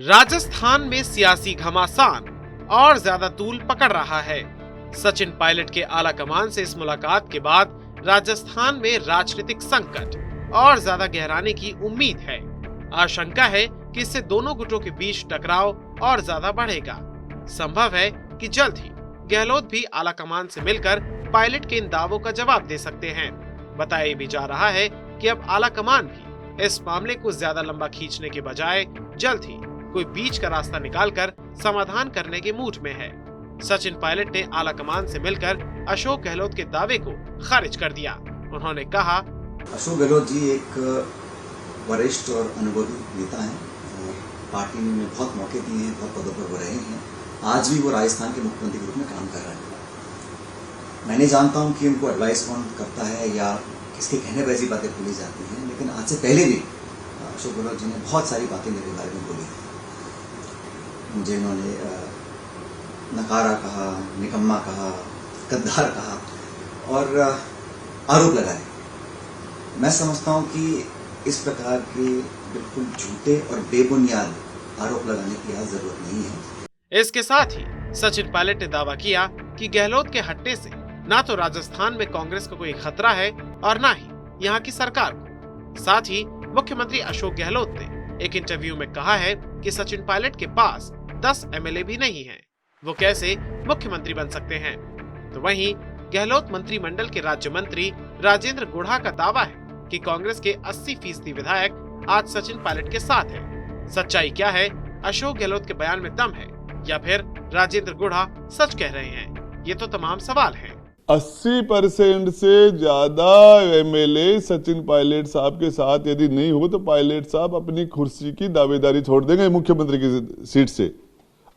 राजस्थान में सियासी घमासान और ज्यादा तूल पकड़ रहा है। सचिन पायलट के आला कमान से इस मुलाकात के बाद राजस्थान में राजनीतिक संकट और ज्यादा गहराने की उम्मीद है। आशंका है कि इससे दोनों गुटों के बीच टकराव और ज्यादा बढ़ेगा। संभव है कि जल्द ही गहलोत भी आला कमान से मिलकर पायलट के इन दावों का जवाब दे सकते हैं। बताया भी जा रहा है कि अब आला कमान भी इस मामले को ज्यादा लंबा खींचने के बजाय जल्द ही कोई बीच का रास्ता निकालकर समाधान करने के मूड में है। सचिन पायलट ने आला कमान से मिलकर अशोक गहलोत के दावे को खारिज कर दिया। उन्होंने कहा, अशोक गहलोत जी एक वरिष्ठ और अनुभवी नेता हैं और पार्टी ने उन्हें बहुत मौके दिए हैं, बहुत पदों पर वो रहे हैं। आज भी वो राजस्थान के मुख्यमंत्री के रूप में काम कर रहे हैं। मैं नहीं जानता हूँ कि उनको एडवाइस कौन करता है या किसके कहने पर ऐसी बातें बोली जाती हैं, लेकिन आज से पहले भी अशोक गहलोत जी ने बहुत सारी बातें मेरे बारे में बोली। मुझे इन्होंने नकारा कहा, निकम्मा कहा, गद्दार कहा और आरोप लगाए। मैं समझता हूं कि इस प्रकार के बिल्कुल झूठे और बेबुनियाद आरोप लगाने की आज जरूरत नहीं है। इसके साथ ही सचिन पायलट ने दावा किया कि गहलोत के हटने से ना तो राजस्थान में कांग्रेस को कोई खतरा है और ना ही यहाँ की सरकार को। साथ ही मुख्यमंत्री अशोक गहलोत ने एक इंटरव्यू में कहा है कि सचिन पायलट के पास 10 एमएलए भी नहीं हैं। वो कैसे मुख्यमंत्री बन सकते हैं। तो वहीं गहलोत मंत्रिमंडल के राज्य मंत्री राजेंद्र गुढ़ा का दावा है कि कांग्रेस के 80% विधायक आज सचिन पायलट के साथ हैं। सच्चाई क्या है? अशोक गहलोत के बयान में दम है या फिर राजेंद्र गुढ़ा सच कह रहे हैं? ये तो तमाम सवाल हैं। 80% से ज्यादा एमएलए सचिन पायलट साहब के साथ यदि नहीं हो तो पायलट साहब अपनी कुर्सी की दावेदारी छोड़ देंगे मुख्यमंत्री की सीट से।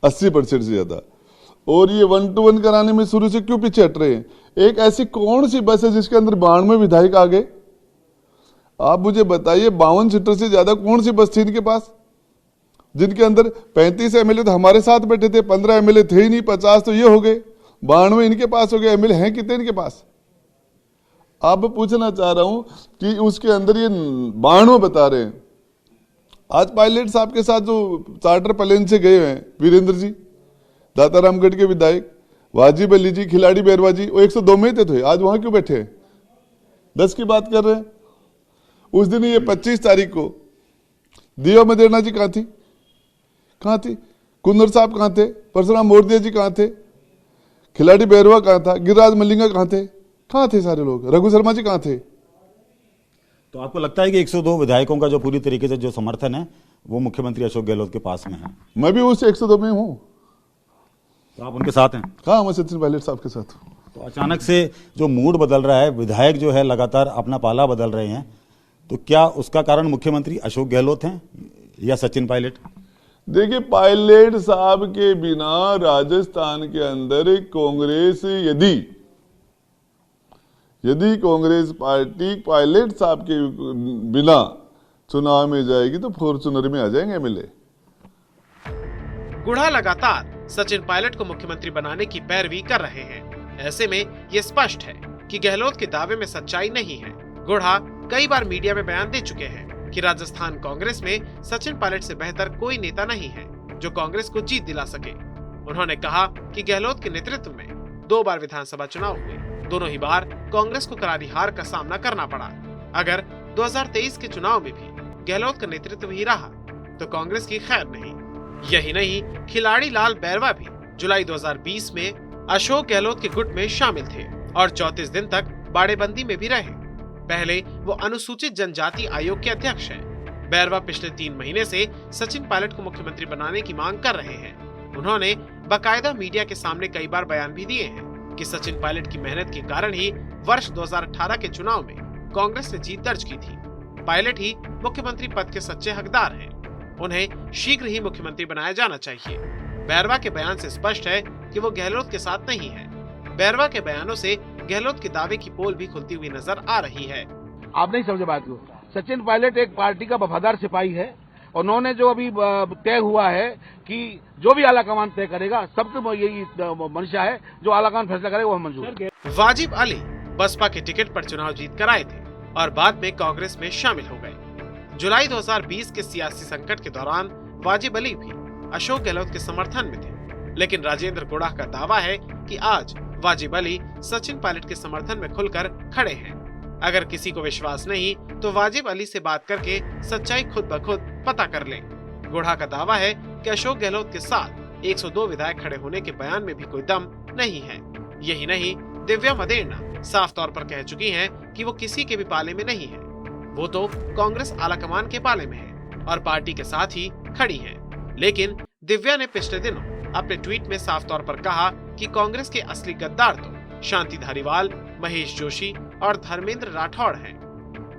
80% से ज्यादा। और ये 1 to 1 कराने में शुरू से क्यों पीछे हट रहे हैं? एक ऐसी कौन सी बस है जिसके अंदर 92 विधायक आ गए? आप मुझे बताइए, 52 सीटर से ज्यादा कौन सी बस थी इनके पास जिनके अंदर 35 एमएलए तो हमारे साथ बैठे थे, 15 एमएलए थे ही नहीं, 50 तो ये हो गए, 92 इनके पास हो गए। एमएलए हैं कितने इनके पास? अब पूछना चाह रहा हूं कि उसके अंदर ये 92 बता रहे हैं। आज पायलट साहब के साथ जो चार्टर प्लेन से गए हैं वीरेंद्र जी, दातारामगढ़ के विधायक, वाजिब अली जी, खिलाड़ी बैरवा जी, वो 102 में थे, आज वहां क्यों बैठे हैं? 10 की बात कर रहे हैं। उस दिन ये 25 तारीख को दिया मदेरना जी कहां थी? कुंदर साहब कहां थे? परशुराम मोरदिया जी कहां थे? खिलाड़ी बैरवा कहां था? गिरिराज मलिंगा कहां थे सारे लोग? रघु शर्मा जी कहां थे? तो आपको लगता है कि 102 विधायकों का जो पूरी तरीके से जो समर्थन है वो मुख्यमंत्री अशोक गहलोत के पास में है? मैं भी उस 102 में हूं। तो आप उनके साथ हैं? हाँ, मैं सचिन पायलट साहब के साथ। तो अचानक से जो मूड बदल रहा है, विधायक जो है लगातार अपना पाला बदल रहे हैं, तो क्या उसका कारण मुख्यमंत्री अशोक गहलोत हैं या सचिन पायलट? देखिए, पायलट साहब के बिना राजस्थान के अंदर कांग्रेस यदि कांग्रेस पार्टी पायलट साहब के बिना चुनाव में जाएगी तो फॉर्चूनर में आ जाएंगे एमएलए। गुढ़ा लगातार सचिन पायलट को मुख्यमंत्री बनाने की पैरवी कर रहे हैं। ऐसे में ये स्पष्ट है कि गहलोत के दावे में सच्चाई नहीं है। गुढ़ा कई बार मीडिया में बयान दे चुके हैं कि राजस्थान कांग्रेस में सचिन पायलट से बेहतर कोई नेता नहीं है जो कांग्रेस को जीत दिला सके। उन्होंने कहा कि गहलोत के नेतृत्व में 2 बार विधानसभा चुनाव हुए, दोनों ही बार कांग्रेस को करारी हार का सामना करना पड़ा। अगर 2023 के चुनाव में भी गहलोत का नेतृत्व ही रहा तो कांग्रेस की खैर नहीं। यही नहीं, खिलाड़ी लाल बैरवा भी जुलाई 2020 में अशोक गहलोत के गुट में शामिल थे और 34 दिन तक बाड़ेबंदी में भी रहे। पहले वो अनुसूचित जनजाति आयोग के अध्यक्ष हैं। बैरवा पिछले 3 महीने से सचिन पायलट को मुख्यमंत्री बनाने की मांग कर रहे हैं। उन्होंने बाकायदा मीडिया के सामने कई बार बयान भी दिए हैं कि सचिन पायलट की मेहनत के कारण ही वर्ष 2018 के चुनाव में कांग्रेस ने जीत दर्ज की थी। पायलट ही मुख्यमंत्री पद के सच्चे हकदार हैं। उन्हें शीघ्र ही मुख्यमंत्री बनाया जाना चाहिए। बैरवा के बयान से स्पष्ट है कि वो गहलोत के साथ नहीं है। बैरवा के बयानों से गहलोत के दावे की पोल भी खुलती हुई नजर आ रही है। आप नहीं समझे बात को। सचिन पायलट एक पार्टी का वफादार सिपाही है। उन्होंने जो अभी तय हुआ है कि जो भी आला कमान तय करेगा, सब तो यही मंशा है, जो आला कमान फैसला करेगा वो मंजूर। वाजिब अली बसपा के टिकट पर चुनाव जीत कर आए थे और बाद में कांग्रेस में शामिल हो गए। जुलाई 2020 के सियासी संकट के दौरान वाजिब अली भी अशोक गहलोत के समर्थन में थे। लेकिन राजेंद्र गुढ़ा का दावा है कि आज वाजिब अली सचिन पायलट के समर्थन में खुलकर खड़े हैं। अगर किसी को विश्वास नहीं तो वाजिब अली से बात करके सच्चाई खुद ब खुद पता कर लें। गुढ़ा का दावा है कि अशोक गहलोत के साथ 102 विधायक खड़े होने के बयान में भी कोई दम नहीं है। यही नहीं, दिव्या मदेरणा साफ तौर पर कह चुकी हैं कि वो किसी के भी पाले में नहीं है। वो तो कांग्रेस आलाकमान के पाले में है और पार्टी के साथ ही खड़ी हैं। लेकिन दिव्या ने पिछले दिनों अपने ट्वीट में साफ तौर पर कहा कि कांग्रेस के असली गद्दार तो शांति धारीवाल, महेश जोशी और धर्मेंद्र राठौड़ हैं।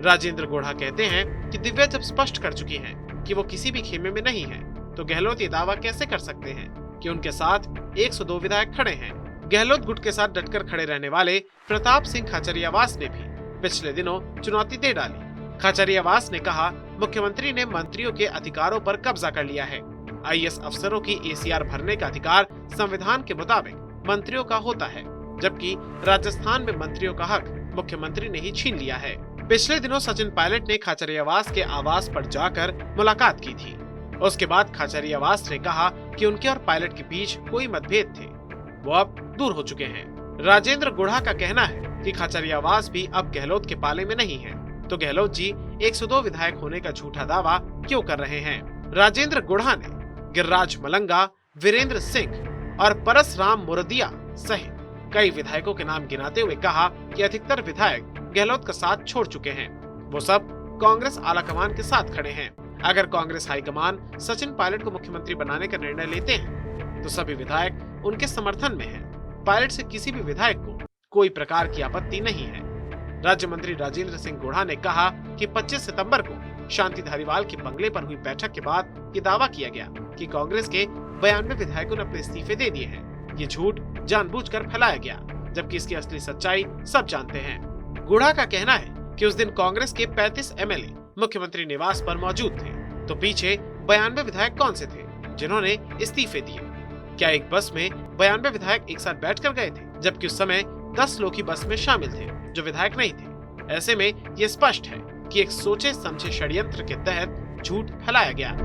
राजेंद्र गुढ़ा कहते हैं कि दिव्या जब स्पष्ट कर चुकी हैं कि वो किसी भी खेमे में नहीं है, तो गहलोत ये दावा कैसे कर सकते हैं कि उनके साथ 102 विधायक खड़े हैं। गहलोत गुट के साथ डटकर खड़े रहने वाले प्रताप सिंह खाचरियावास ने भी पिछले दिनों चुनौती दे डाली। खाचरियावास ने कहा, मुख्यमंत्री ने मंत्रियों के अधिकारों पर कब्जा कर लिया है। आईएएस अफसरों की एसीआर भरने का अधिकार संविधान के मुताबिक मंत्रियों का होता है, जबकि राजस्थान में मंत्रियों का हक मुख्यमंत्री ने ही छीन लिया है। पिछले दिनों सचिन पायलट ने खाचरियावास के आवास पर जाकर मुलाकात की थी। उसके बाद खाचरियावास ने कहा कि उनके और पायलट के बीच कोई मतभेद थे, वो अब दूर हो चुके हैं। राजेंद्र गुढ़ा का कहना है कि खाचरियावास भी अब गहलोत के पाले में नहीं है, तो गहलोत जी 102 विधायक होने का झूठा दावा क्यों कर रहे हैं। राजेंद्र गुढ़ा ने गिरिराज मलंगा, वीरेंद्र सिंह और परसराम मुरदिया सहित कई विधायकों के नाम गिनाते हुए कहा कि अधिकतर विधायक गहलोत का साथ छोड़ चुके हैं। वो सब कांग्रेस आलाकमान के साथ खड़े हैं। अगर कांग्रेस हाईकमान सचिन पायलट को मुख्यमंत्री बनाने का निर्णय लेते हैं तो सभी विधायक उनके समर्थन में हैं। पायलट से किसी भी विधायक को कोई प्रकार की आपत्ति नहीं है। राज्य मंत्री राजेंद्र सिंह गुढ़ा ने कहा कि 25 सितंबर को शांति धारीवाल के बंगले पर हुई बैठक के बाद ये दावा किया गया कि कांग्रेस के 92 विधायकों ने अपने इस्तीफे दे दिए हैं। ये झूठ जानबूझकर फैलाया गया, जबकि इसकी असली सच्चाई सब जानते हैं। गुढ़ा का कहना है कि उस दिन कांग्रेस के 35 एमएलए मुख्यमंत्री निवास पर मौजूद थे, तो पीछे 92 विधायक कौन से थे जिन्होंने इस्तीफे दिए? क्या एक बस में 92 विधायक एक साथ बैठकर गए थे, जबकि उस समय 10 लोग ही बस में शामिल थे जो विधायक नहीं थे? ऐसे में ये स्पष्ट है कि एक सोचे समझे षड्यंत्र के तहत झूठ फैलाया गया।